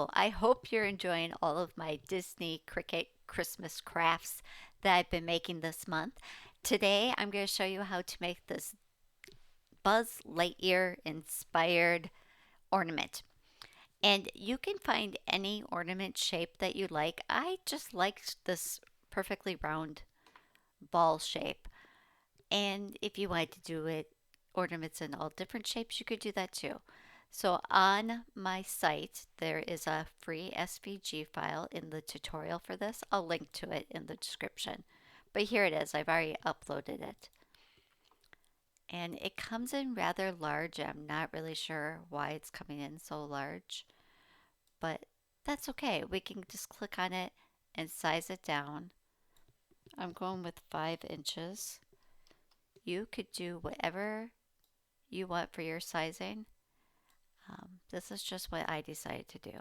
Hello, I hope you're enjoying all of my Disney Cricket Christmas crafts that I've been making this month. Today I'm going to show you how to make this Buzz Lightyear inspired ornament. And you can find any ornament shape that you like. I just liked this perfectly round ball shape. And if you wanted to do it ornaments in all different shapes, you could do that too. So on my site, there is a free SVG file in the tutorial for this. I'll link to it in the description. But here it is. I've already uploaded it. And it comes in rather large. I'm not really sure why it's coming in so large, but that's okay. We can just click on it and size it down. I'm going with 5 inches. You could do whatever you want for your sizing. This is just what I decided to do.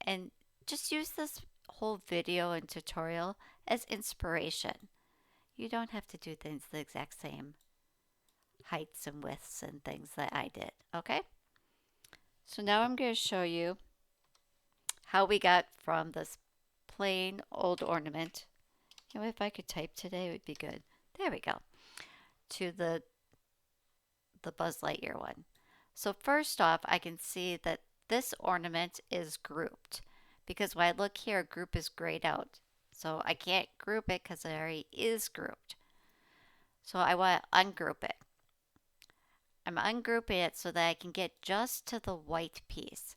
And just use this whole video and tutorial as inspiration. You don't have to do things the exact same heights and widths and things that I did, okay? So now I'm going to show you how we got from this plain old ornament. You know, if I could type today, it would be good. There we go. To the Buzz Lightyear one. So first off, I can see that this ornament is grouped because when I look here, group is grayed out. So I can't group it because it already is grouped. So I want to ungroup it. I'm ungrouping it so that I can get just to the white piece.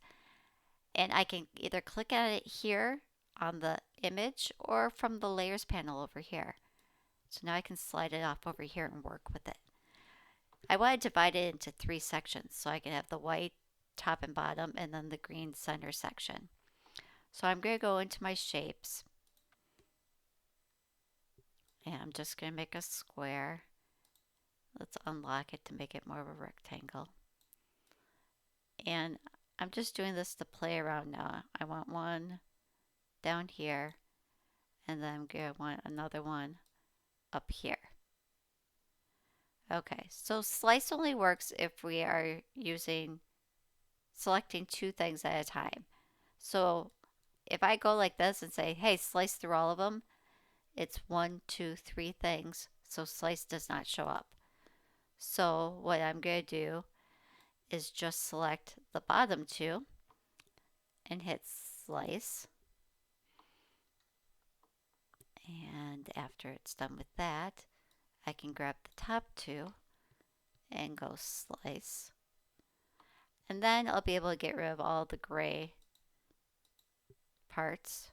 And I can either click on it here on the image or from the layers panel over here. So now I can slide it off over here and work with it. I want to divide it into 3 sections so I can have the white top and bottom and then the green center section. So I'm going to go into my shapes and I'm just going to make a square. Let's unlock it to make it more of a rectangle. And I'm just doing this to play around now. I want one down here and then I'm going to want another one up here. Okay, so slice only works if we are selecting 2 things at a time. So if I go like this and say, hey, slice through all of them, it's 1, 2, 3 things, so slice does not show up. So what I'm going to do is just select the bottom 2 and hit slice. And after it's done with that, I can grab the top 2 and go slice. And then I'll be able to get rid of all the gray parts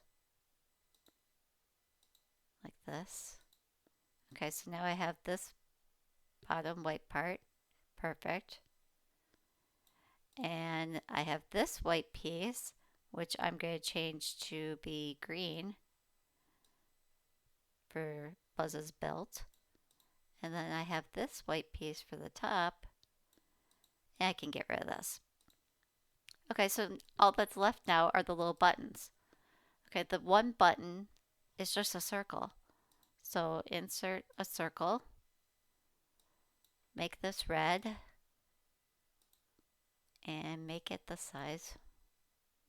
like this. Okay, so now I have this bottom white part. Perfect. And I have this white piece, which I'm going to change to be green for Buzz's belt. And then I have this white piece for the top, and I can get rid of this. Okay, so all that's left now are the little buttons. Okay, the one button is just a circle. So insert a circle, make this red, and make it the size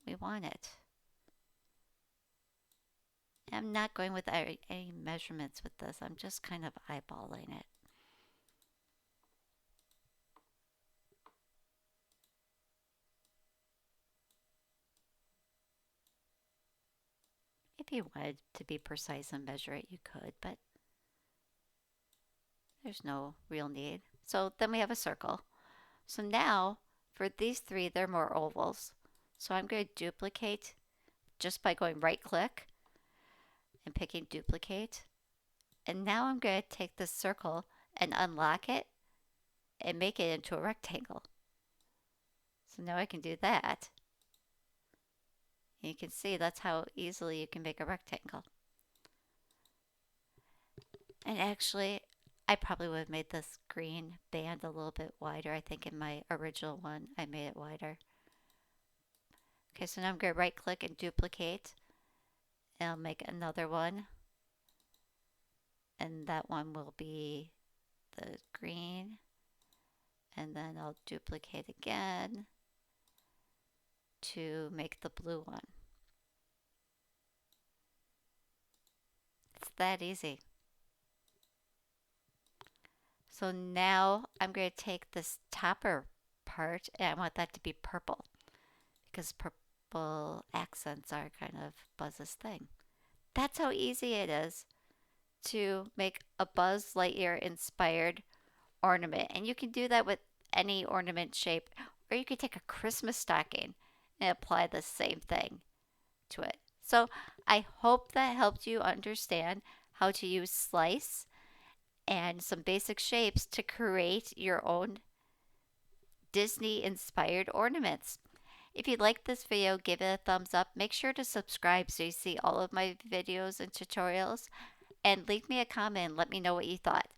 we want it. I'm not going with any measurements with this. I'm just kind of eyeballing it. If you wanted to be precise and measure it, you could, but there's no real need. So then we have a circle. So now for these 3, they're more ovals. So I'm going to duplicate just by going right click and picking duplicate. And now I'm going to take this circle and unlock it and make it into a rectangle. So now I can do that. And you can see that's how easily you can make a rectangle. And actually, I probably would have made this green band a little bit wider. I think in my original one, I made it wider. Okay, so now I'm going to right click and duplicate. And I'll make another one. And that one will be the green. And then I'll duplicate again to make the blue one. that easy. So now I'm going to take this topper part and I want that to be purple because purple accents are kind of Buzz's thing. That's how easy it is to make a Buzz Lightyear inspired ornament. And you can do that with any ornament shape, or you could take a Christmas stocking and apply the same thing to it. So I hope that helped you understand how to use slice and some basic shapes to create your own Disney inspired ornaments. If you liked this video, give it a thumbs up. Make sure to subscribe so you see all of my videos and tutorials. And leave me a comment and let me know what you thought.